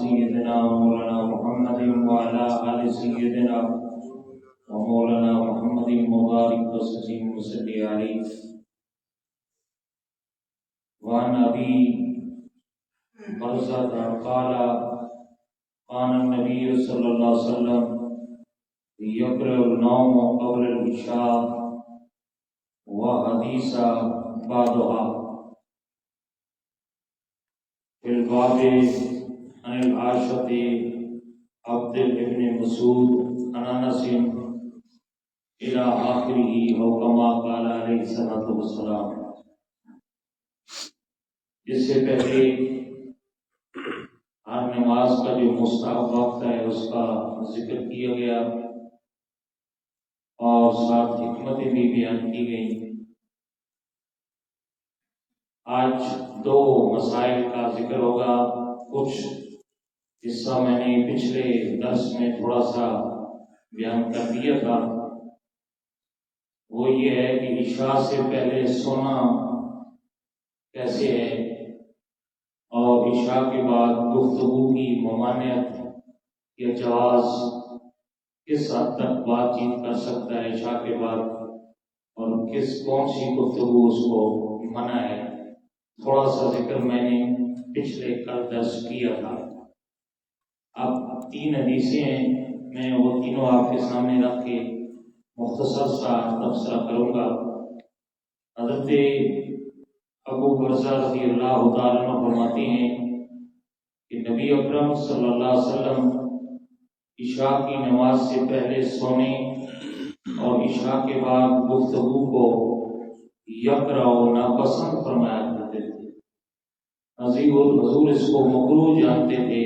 سيدنا مولانا محمد وعلى آل سيدنا ومولانا محمد مبارك وسلم وصلي عليه. وعن أبي برزة قال كان النبي صلى الله عليه وسلم يكره النوم قبل العشاء وحديث بعدها. في الباب عن العاشرة عبد بن مسعود عن انس الى آخره او كما قال علیہ الصلوۃ والسلام. اس سے پہلے ہر نماز کا جو مستحب وقت ہے اس کا ذکر کیا گیا اور ساتھ حکمتیں بھی بیان کی گئیں. آج دو مسائل کا ذکر ہوگا. کچھ حصہ میں نے پچھلے درس میں تھوڑا سا بیان کر دیا تھا. وہ یہ ہے کہ عشاء سے پہلے سونا کیسے ہے اور عشاء کے بعد گفتگو کی ممانعت یا جواز کس حد تک بات چیت کر سکتا ہے عشاء کے بعد اور کون سی گفتگو اس کو منع ہے. تھوڑا سا ذکر میں نے پچھلے کل درس کیا تھا. اب 3 حدیثیں ہیں، میں وہ تینوں آپ کے سامنے رکھ کے مختصر سا تبصرہ کروں گا. حضرت ابو برزہ رضی اللہ تعالیٰ عنہ فرماتے ہیں کہ نبی اکرم صلی اللہ علیہ وسلم عشاء کی نماز سے پہلے سونے اور عشاء کے بعد گفتگو کو یکرہ و ناپسند فرمایا کرتے تھے. حضور اس کو مکروہ جانتے تھے،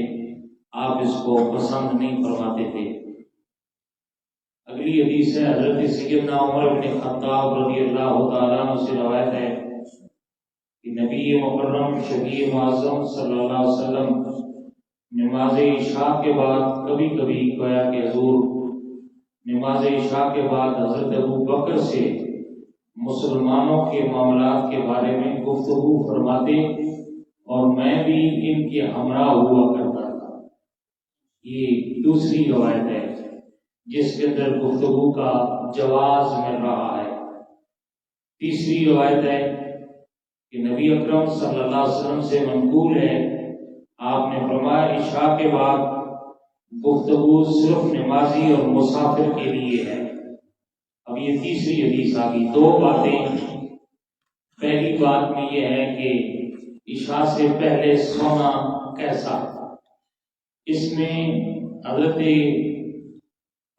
آپ اس کو پسند نہیں فرماتے تھے. اگلی حدیث ہے حضرت سیدنا عمر بن خطاب رضی اللہ تعالیٰ عنہ سے روایت ہے کہ نبی مکرم شفیع معظم صلی اللہ علیہ وسلم نماز عشاء کے بعد کبھی کبھی گویا کہ حضور نماز عشاء کے بعد حضرت ابو بکر سے مسلمانوں کے معاملات کے بارے میں گفتگو فرماتے اور میں بھی ان کے ہمراہ ہوا کرتا تھا. یہ دوسری روایت ہے جس کے اندر گفتگو کا جواز مل رہا ہے. تیسری روایت ہے کہ نبی اکرم صلی اللہ علیہ وسلم سے منقول ہے، آپ نے فرمایا عشاء کے بعد گفتگو صرف نمازی اور مسافر کے لیے ہے. اب یہ تیسری حدیث آ گئی. 2 باتیں. پہلی بات میں یہ ہے کہ عشاء سے پہلے سونا کیسا. اس میں حضرت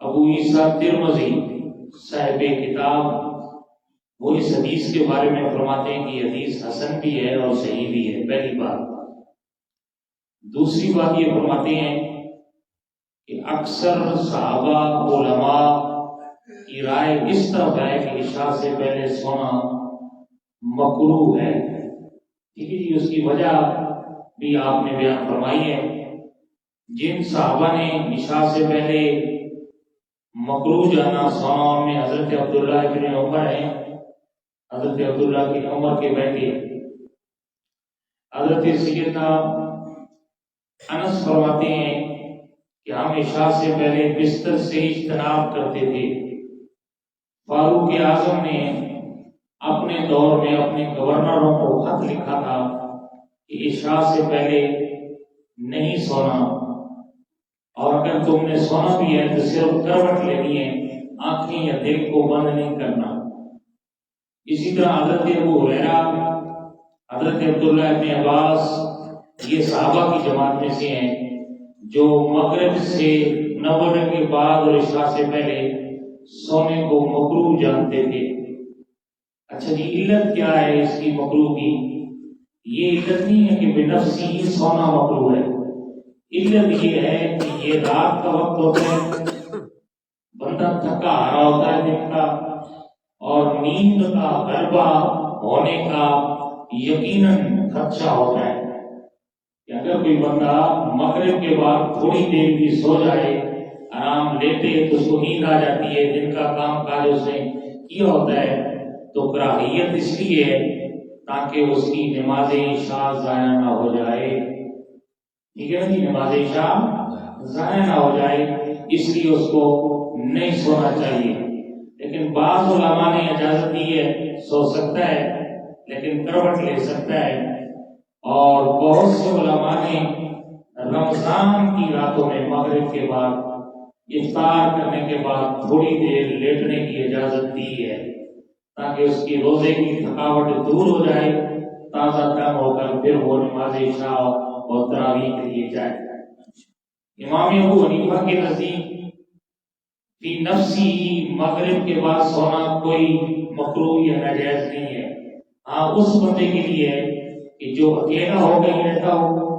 ابو عیسیٰ ترمذی صاحب کتاب وہ اس حدیث کے بارے میں فرماتے ہیں کہ یہ حدیث حسن بھی ہے اور صحیح بھی ہے. پہلی بات. دوسری بات یہ فرماتے ہیں کہ اکثر صحابہ علماء کی رائے اس طرف ہے کہ عشاء سے پہلے سونا مکروہ ہے. ٹھیک ہے جی. اس کی وجہ بھی آپ نے بیان فرمائی ہے. جن صحابہ نے عشاء سے پہلے مکروہ جانا سونا میں حضرت عبداللہ ابن عمر ہیں. حضرت عبداللہ کی عمر کے بیٹے حضرت سیدنا انس فرماتے ہیں کہ ہم عشاء سے پہلے بستر سے اجتناب کرتے تھے. فاروق اعظم نے اپنے دور میں اپنے گورنروں کو خط لکھا تھا کہ عشاء سے پہلے نہیں سونا اور اگر تم نے سونا بھی ہے تو صرف کروٹ لینی ہے، آنکھیں یا دل کو بند نہیں کرنا. اسی طرح حضرت ابو ہریرہ، حضرت عبداللہ ابن عباس یہ صحابہ کی جماعت میں سے ہیں جو مغرب سے 9 کے بعد اور عشاء سے پہلے سونے کو مکروہ جانتے تھے. اچھا جی، علت کیا ہے اس کی مکروہ کی؟ یہ علت نہیں ہے کہ بنفسی ہی سونا مکروہ ہے. علت یہ ہے کہ یہ رات کا وقت ہوتا ہے، بندہ تھکا ہارا ہوتا ہے دن کا، اور نیند کا غلبہ ہونے کا یقیناً خدشہ ہوتا ہے کہ اگر کوئی بندہ مغرب کے بعد تھوڑی دیر بھی سو جائے، آرام لیتے تو اس کو نیند آ جاتی ہے، دن کا کام کاج اس نے کیا ہوتا ہے. تو کراہیت اس لیے ہے تاکہ اس کی نماز عشاء ضائع نہ ہو جائے. ٹھیک ہے نا جی، نماز عشاء ضائع نہ ہو جائے اس لیے اس کو نہیں سونا چاہیے۔ لیکن بعض علماء نے اجازت دی ہے، سو سکتا ہے لیکن کروٹ لے سکتا ہے، اور بہت سے علماء نے رمضان کی راتوں میں مغرب کے بعد افطار کرنے کے بعد تھوڑی دیر لیٹنے کی اجازت دی ہے تاکہ اس کی روزے کی تھکاوٹ دور ہو جائے، تازہ دم ہو کر پھر وہ نماز عشاء اور تراویح کے لیے جائے۔ امام ابو حنیفہ کے نزدیک فی نفسی مغرب کے بعد سونا کوئی مکروہ یا ناجائز نہیں ہے، ہاں اس بندے کے لیے ہے کہ جو اکیلا ہو کہیں رہتا ہو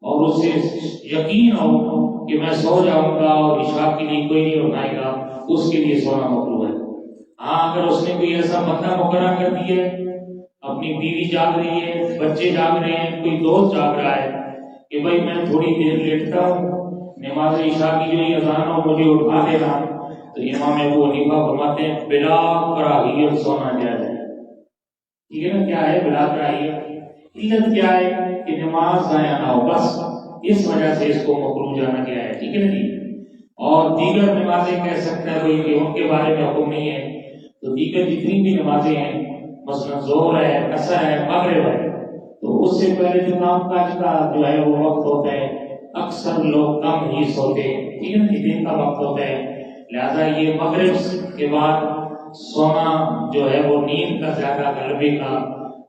اور اسے یقین ہو کہ میں سو جاؤں گا اور عشاء کے لیے کوئی نہیں اٹھائے گا، اس کے لیے سونا مکروہ ہے۔ ہاں اگر اس نے کوئی ایسا بندہ مقرر کر دیا ہے، اپنی بیوی جاگ رہی ہے، بچے جاگ رہے ہیں، کوئی دوست جاگ رہا ہے کہ بھائی میں تھوڑی دیر لیٹتا ہوں، نماز عشاء کی جو یہ اذان ہو مجھے اٹھا دینا، تو امام ابو حنیفہ فرماتے ہیں بلا کراہیت سونا جائز ہے۔ ٹھیک ہے نا، کیا ہے بلا کراہیت؟ علت کیا ہے کہ نماز ضائع نہ ہو، بس اس وجہ سے اس کو مکروہ جانا گیا ہے۔ ٹھیک ہے نا جی، اور دیگر نمازیں کہہ سکتا ہے کوئی کہ ان کے بارے میں حکم نہیں ہے، تو دیگر جتنی بھی نمازیں ہیں مثلا ظہر ہے، عصر ہے، مغرب ہے، تو اس سے پہلے جو کام کاج کا جو ہے وہ وقت ہوتا ہے، اکثر لوگ کم ہی سوتے ہیں، ٹھیک ہے نا جی، دن کا وقت ہوتا ہے، لہذا یہ مغرب کے بعد سونا جو ہے وہ نیند کا زیادہ غلبے کا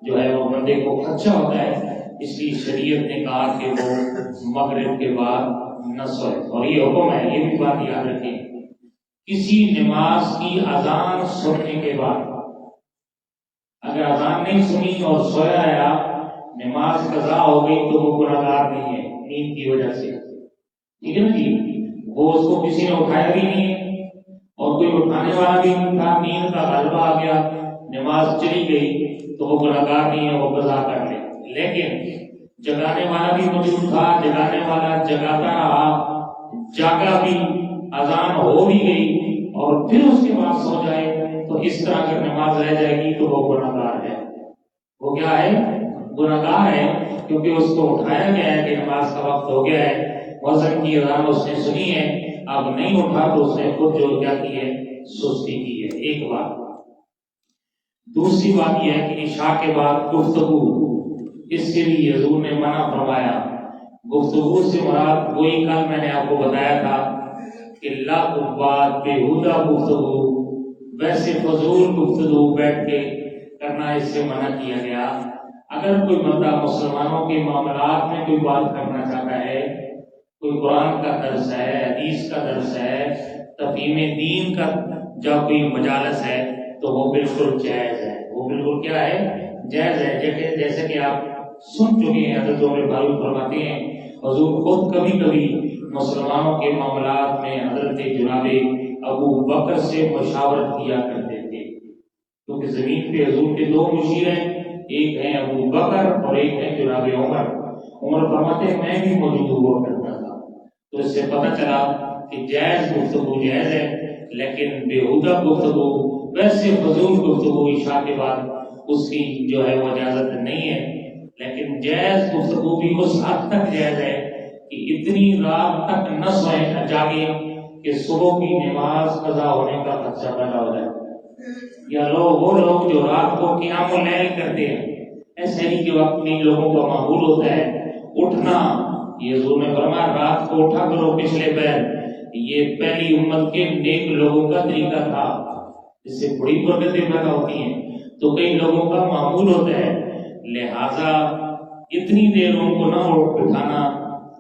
جو ہے وہ بندے کو خدشہ ہوتا ہے، اس لیے شریعت نے کہا کہ وہ مغرب کے بعد نہ سوئے، اور یہ حکم ہے، یہ بھی بات یاد رکھیں۔ کسی نماز کی اذان سننے کے بعد اگر اذان نہیں سنی اور سویا ہے آپ، نماز قضا ہو گئی تو وہ گناہگار نہیں ہے نیند کی وجہ سے۔ ٹھیک ہے نا جی، وہ اس کو کسی نے اٹھایا بھی نہیں ہے اور کوئی اٹھانے والا بھی نہیں تھا، نیند کا غلبہ آ گیا، نماز چلی گئی تو وہ گناہگار نہیں ہے، وہ قضا کر لے۔ لیکن جگانے والا بھی موجود تھا، جگانے والا جگاتا رہا، جاگا بھی، اذان ہو بھی گئی اور پھر اس کے بعد سو جائے، تو اس طرح اگر نماز رہ جائے گی تو وہ گناہگار ہے۔ وہ کیا ہے؟ گناہگار ہے، کیونکہ اس کو اٹھایا گیا ہے کہ نماز کا وقت ہو گیا ہے، وزن کی اذان اس نے سنی ہے، اب نہیں اٹھا تو اس نے خود جو کیا کی ہے، سستی کی ہے۔ ایک بات۔ دوسری بات یہ ہے کہ عشاء کے بعد گفتگو، اس سے بھی حضور نے منع فرمایا۔ گفتگو سے مراد وہی کل میں نے آپ کو بتایا تھا کہ لاکھ بات، بےہودہ گفتگو، ویسے فضول گفتگو بیٹھ کے کرنا، اس سے منع کیا گیا۔ اگر کوئی بندہ مسلمانوں کے معاملات میں کوئی بات کرنا چاہتا ہے، کوئی قرآن کا درس ہے، حدیث کا درس ہے، تفہیم دین کا جب کوئی مجالس ہے، تو وہ بالکل جائز ہے، وہ بالکل کیا ہے؟ جائز ہے۔ جیسے کہ آپ سن چکے ہیں، حضرت عمر فاروق فرماتے ہیں حضور خود کبھی کبھی مسلمانوں کے معاملات میں حضرت جناب ابو بکر سے مشاورت کیا کرتے تھے، کیونکہ زمین پہ حضور کے دو مشیر ہیں، ایک ہے ابو بکر اور ایک ہے جناب عمر۔ عمر فرماتے ہیں میں بھی موجود ہوا کرتا تھا، تو اس سے پتہ چلا کہ جائز گفتگو جائز ہے، لیکن بےہودہ گفتگو، ویسے فضول گفتگو عشاء کے بعد اس کی جو ہے وہ اجازت نہیں ہے۔ لیکن جائز گفتگو بھی اس حد تک جائز ہے کہ اتنی رات تک نہ سوئیں، جاگے کہ صبح کی نماز قضا ہونے کا خدشہ پیدا ہو جائے، یا وہ لوگ جو رات کو قیام اللیل کرتے ہیں، ایسے ہی کے وقت میں لوگوں کا معمول ہوتا ہے اٹھنا، یہ حضور نے فرمایا رات کو اٹھا کرو پچھلے پہر، یہ پہلی امت کے نیک لوگوں کا طریقہ تھا، اس سے بڑی برکتیں پیدا ہوتی ہیں۔ تو کئی لوگوں کا معمول ہوتا ہے، لہذا اتنی دیر ان کو نہ اٹھانا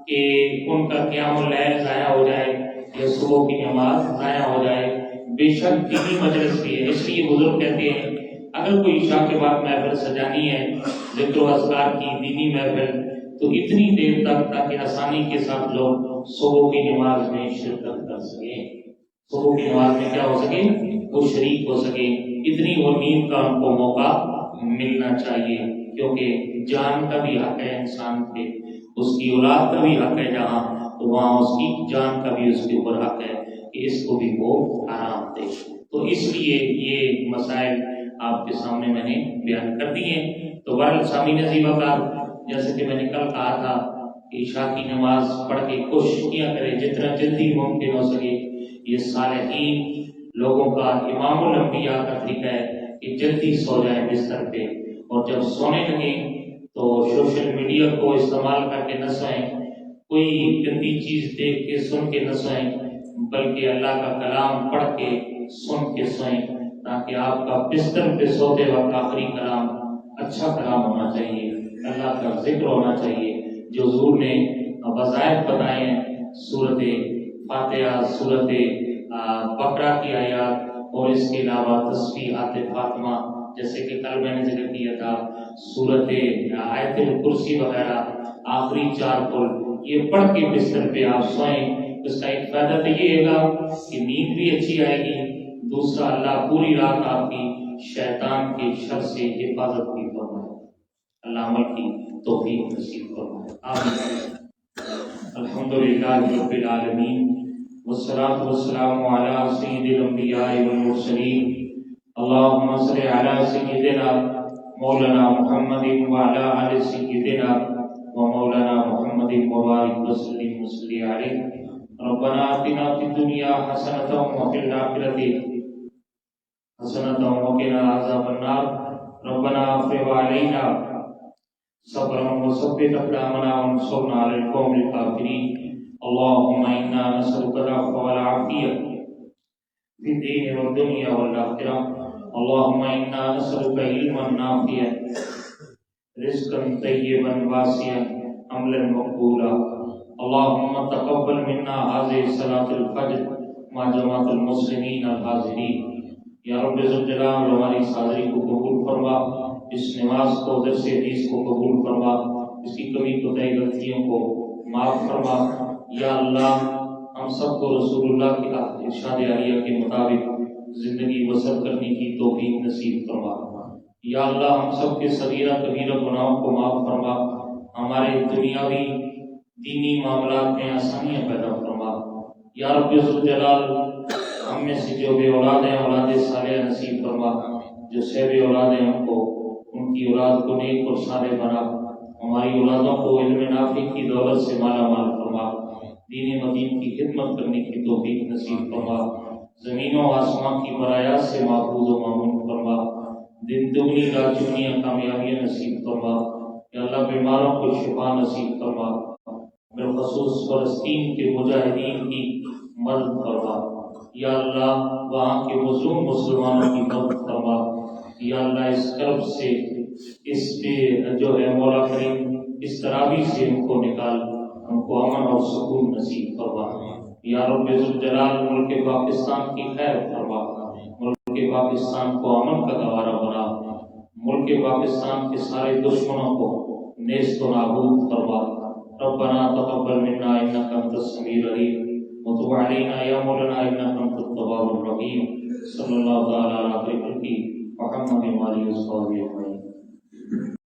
کہ ان کا قیام اللیل ضائع ہو جائے یا صبح کی نماز ضائع ہو جائے۔ بے شک دینی مجلس بھی ہے، اس لیے بزرگ کہتے ہیں اگر کوئی عشاء کے بعد محفل سجانی ہے، ذکر و اذکار کی دینی محفل، تو اتنی دیر تک تاکہ آسانی کے ساتھ لوگ صبح کی نماز میں شرکت کر سکیں، صبح کی نماز میں کیا ہو سکے، وہ شریک ہو سکے، اتنی وہ نیند کا ان کو موقع ملنا چاہیے، کیونکہ جان کا بھی حق ہے انسان پہ، اس کی اولاد کا بھی حق ہے جہاں، تو وہاں اس کی جان کا بھی اس کے اوپر حق ہے کہ اس کو بھی وہ آرام دے۔ تو اس لیے یہ مسائل آپ کے سامنے میں نے بیان کر دیے۔ تو بہرحال سامعین عزیز وقار، جیسے کہ میں نے کل کہا تھا کہ عشاء کی نماز پڑھ کے کوشش کیا کرے جتنا جلدی ممکن ہو سکے. یہ صالحین لوگوں کا امام الانبیاء کا طریقہ ہے کہ جلدی سو جائیں بستر پہ، اور جب سونے لگیں تو سوشل میڈیا کو استعمال کر کے نہ سوئیں، کوئی گندی چیز دیکھ کے سن کے نہ سوئیں، بلکہ اللہ کا کلام پڑھ کے سن کے سوئیں، تاکہ آپ کا بستر پہ سوتے وقت آخری کلام اچھا کلام ہونا چاہیے، اللہ کا ذکر ہونا چاہیے جو حضور نے وظائف بتائے ہیں. سورت فاتحہ، سورت بقرہ کی آیات، اور اس کے علاوہ تسبیحات فاطمہ جیسے کہ کل میں نے ذکر کیا تھا، سورت آیت الکرسی وغیرہ آخری 4 قل، یہ پڑھ کے بستر پہ آپ سوئیں. اس کا ایک فائدہ تو یہ ہوگا کہ نیند بھی اچھی آئے گی، دوسرا اللہ پوری رات آپ کی شیطان کے شر سے حفاظت بھی فرمائے. اللہ عمل کی توفیق نصیب فرمائے. آمین. الحمدللہ رب العالمین، والصلاة والسلام علی سید الانبیاء والمرسلین. اللہم صل علی سیدنا مولانا محمد وعلی آل سیدنا ومولانا محمد مبارک وسلم وصلی علیہ. ربنا آتنا فی الدنیا حسنۃ وفی الآخرۃ حسنۃ وقنا عذاب النار. ربنا افرغ علینا صبرا وثبت اقدامنا وانصرنا علی القوم الکافرین. اللهم انا نسألك العفو والعافية في الدين والدنيا والآخرة. اللهم انا نسألك علما نافعا رزقا طيبا واسعا عملا مقبولا. اللهم تقبل منا هذه صلاة الفجر مع جماعة المسلمين الحاضرين. یا رب ذوالجلال ہماری اس حاضری کو قبول فرما، اس نماز کو، درس حدیث کو قبول فرما، اس کی کمی کوتاہی غلطیوں کو معاف فرما. یا اللہ ہم سب کو رسول اللہ کی ارشاد عالیہ کے مطابق زندگی بسر کرنے کی توفیق نصیب فرما. یا اللہ ہم سب کے صغیرہ کبیرہ گناہوں کو معاف فرما، ہمارے دنیاوی دینی معاملات میں آسانیاں پیدا فرما. یا رب ذوالجلال ہم میں سے جو بے اولاد ہیں اولاد صالحہ نصیب فرما، جو صحب اولاد ہیں ان کی اولاد کو نیک اور صالح بنا. ہماری اولادوں کو علم نافع کی دولت سے مالا مال فرما، دین مدین کی خدمت کرنے کی توفیق نصیب فرما. زمین و آسمان کی برایات سے محفوظ و مامون فرما. دن دگنی رات چگنی کامیابیاں نصیب فرما. یا اللہ بیماروں کو شفا نصیب فرما. بالخصوص فلسطین کے مجاہدین کی مدد فرما. یا اللہ وہاں کے مظلوم مسلمانوں کی مدد فرما. یا اللہ اس کرب سے، اس پہ جو ہے مولا کریم اس ترابی سے ان کو نکال، ان کو امن اور سکون نصیب فرما. یا رب ذوالجلال ملک پاکستان کی خیر فرما، ملک پاکستان کو امن کا گوارا بنا، ملک پاکستان کے سارے دشمنوں کو نیست و نابود فرما. ربنا تقبل منا انك انت السميع العليم وتب علينا يا مولانا انك انت التواب الرحيم. صلی اللہ تعالی علیہ وسلم محمد وعلى اله وصحبه اجمعین.